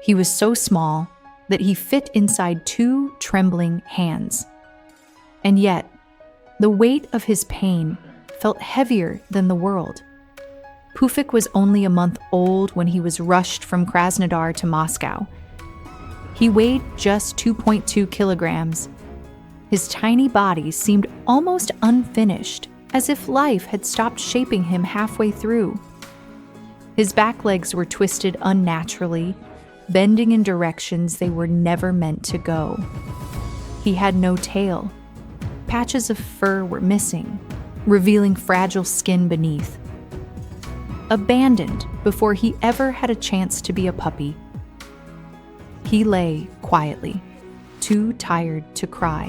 He was so small that he fit inside 2 trembling hands. And yet, the weight of his pain felt heavier than the world. Pufik was only a month old when he was rushed from Krasnodar to Moscow. He weighed just 2.2 kilograms. His tiny body seemed almost unfinished, as if life had stopped shaping him halfway through. His back legs were twisted unnaturally, bending in directions they were never meant to go. He had no tail. Patches of fur were missing, revealing fragile skin beneath. Abandoned before he ever had a chance to be a puppy. He lay quietly, too tired to cry.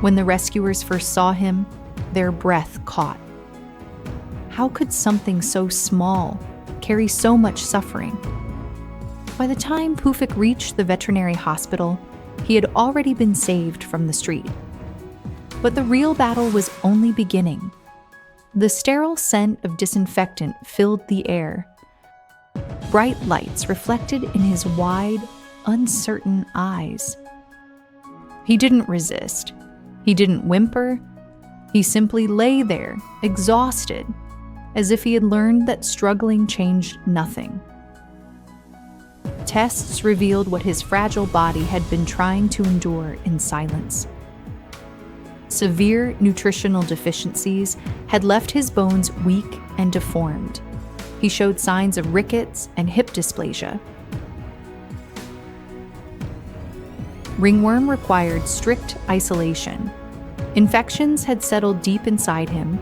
When the rescuers first saw him, their breath caught. How could something so small carry so much suffering? By the time Pufik reached the veterinary hospital, he had already been saved from the street. But the real battle was only beginning. The sterile scent of disinfectant filled the air. Bright lights reflected in his wide, uncertain eyes. He didn't resist. He didn't whimper. He simply lay there, exhausted, as if he had learned that struggling changed nothing. Tests revealed what his fragile body had been trying to endure in silence. Severe nutritional deficiencies had left his bones weak and deformed. He showed signs of rickets and hip dysplasia. Ringworm required strict isolation. Infections had settled deep inside him.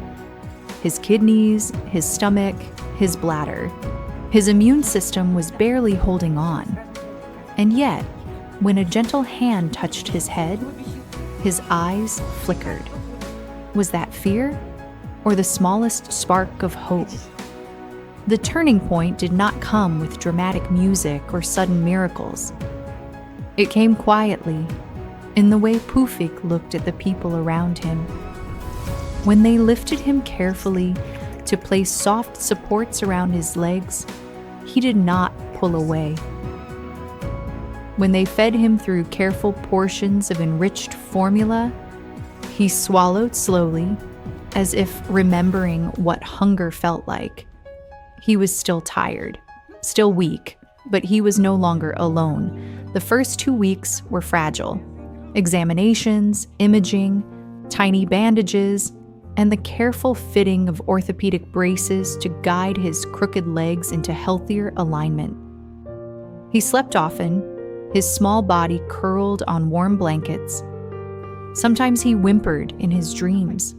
His kidneys, his stomach, his bladder. His immune system was barely holding on. And yet, when a gentle hand touched his head, his eyes flickered. Was that fear, or the smallest spark of hope? The turning point did not come with dramatic music or sudden miracles. It came quietly, in the way Pufik looked at the people around him. When they lifted him carefully to place soft supports around his legs, he did not pull away. When they fed him through careful portions of enriched formula, he swallowed slowly, as if remembering what hunger felt like. He was still tired, still weak, but he was no longer alone. The first 2 weeks were fragile. Examinations, imaging, tiny bandages, and the careful fitting of orthopedic braces to guide his crooked legs into healthier alignment. He slept often, his small body curled on warm blankets. Sometimes he whimpered in his dreams.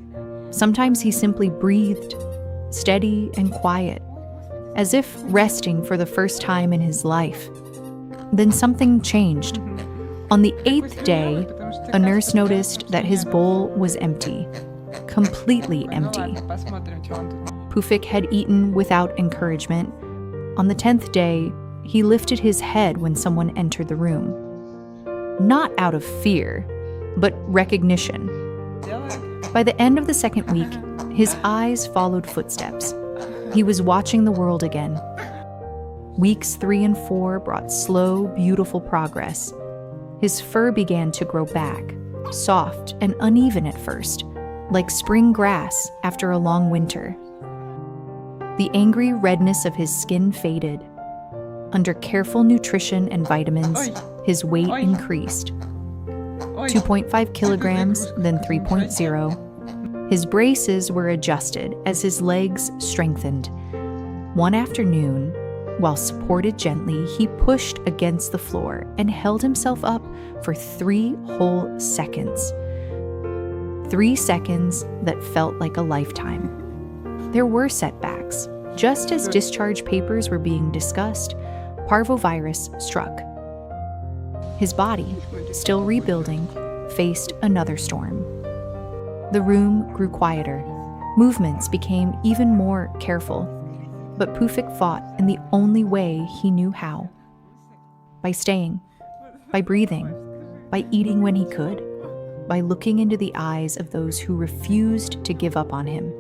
Sometimes he simply breathed, steady and quiet, as if resting for the first time in his life. Then something changed. On the 8th day, a nurse noticed that his bowl was empty, completely empty. Pufik had eaten without encouragement. On the 10th day, he lifted his head when someone entered the room. Not out of fear, but recognition. By the end of the 2nd week, his eyes followed footsteps. He was watching the world again. Weeks 3 and 4 brought slow, beautiful progress. His fur began to grow back, soft and uneven at first, like spring grass after a long winter. The angry redness of his skin faded. Under careful nutrition and vitamins, his weight increased. 2.5 kilograms, then 3.0. His braces were adjusted as his legs strengthened. One afternoon, while supported gently, he pushed against the floor and held himself up for 3 whole seconds. 3 seconds that felt like a lifetime. There were setbacks. Just as discharge papers were being discussed, Parvovirus struck. His body, still rebuilding, faced another storm. The room grew quieter. Movements became even more careful. But Pufik fought in the only way he knew how. By staying, by breathing, by eating when he could, by looking into the eyes of those who refused to give up on him.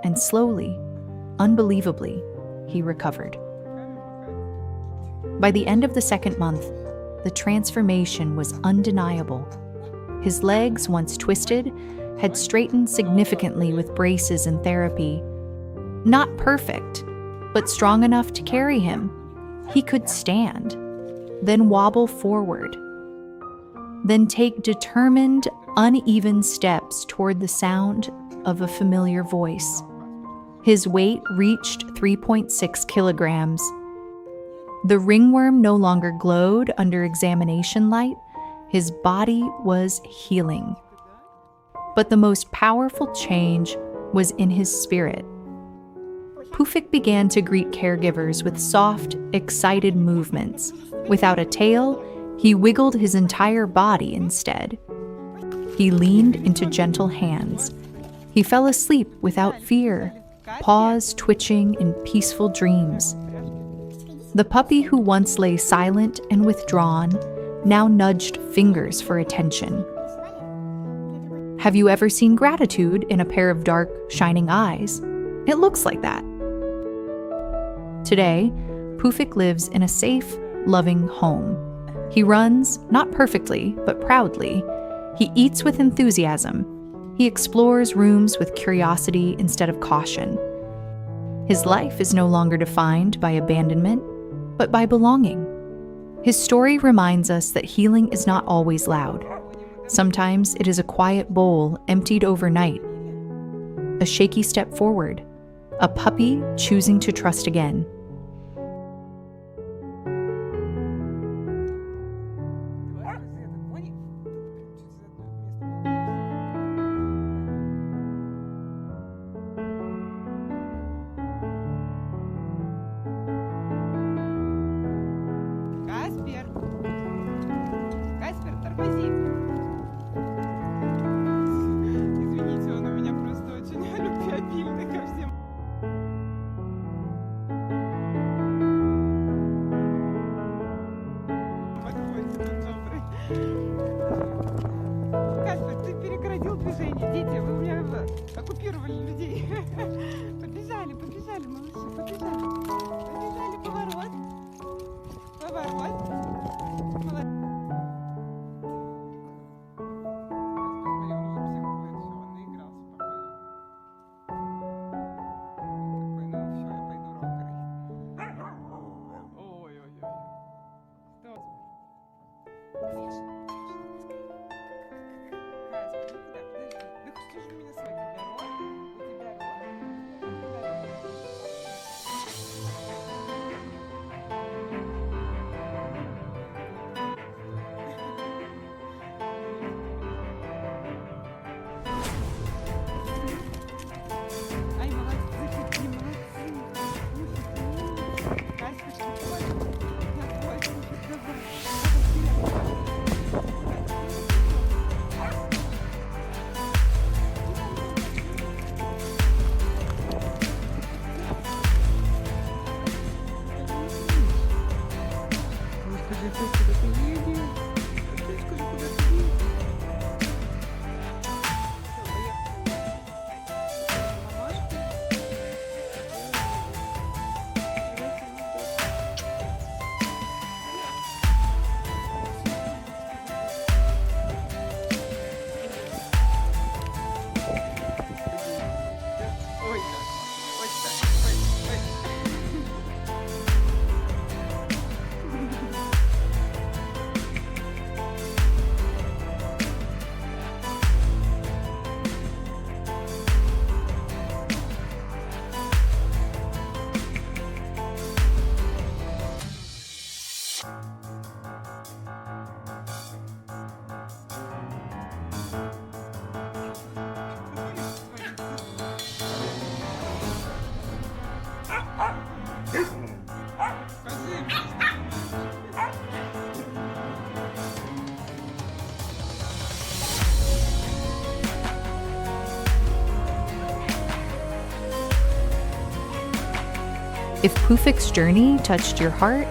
And slowly, unbelievably, he recovered. By the end of the second month, the transformation was undeniable. His legs, once twisted, had straightened significantly with braces and therapy. Not perfect, but strong enough to carry him. He could stand, then wobble forward, then take determined, uneven steps toward the sound of a familiar voice. His weight reached 3.6 kilograms. The ringworm no longer glowed under examination light. His body was healing. But the most powerful change was in his spirit. Pufik began to greet caregivers with soft, excited movements. Without a tail, he wiggled his entire body instead. He leaned into gentle hands. He fell asleep without fear, paws twitching in peaceful dreams. The puppy who once lay silent and withdrawn now nudged fingers for attention. Have you ever seen gratitude in a pair of dark, shining eyes? It looks like that. Today, Pufik lives in a safe, loving home. He runs, not perfectly, but proudly. He eats with enthusiasm. He explores rooms with curiosity instead of caution. His life is no longer defined by abandonment, but by belonging. His story reminds us that healing is not always loud. Sometimes it is a quiet bowl emptied overnight. A shaky step forward. A puppy choosing to trust again. Каспер, тормози. Извините, он у меня просто очень любвеобильный ко всем. Подходит, он добрый. Каспер, ты перегородил движение. Дети, вы у меня оккупировали людей. Побежали, побежали, малыши, побежали. Побежали, поворот. Поворот. If Pufik's journey touched your heart,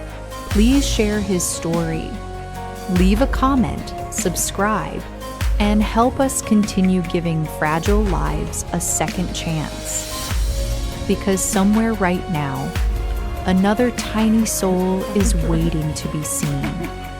please share his story. Leave a comment, subscribe, and help us continue giving fragile lives a second chance. Because somewhere right now, Another tiny soul is waiting to be seen.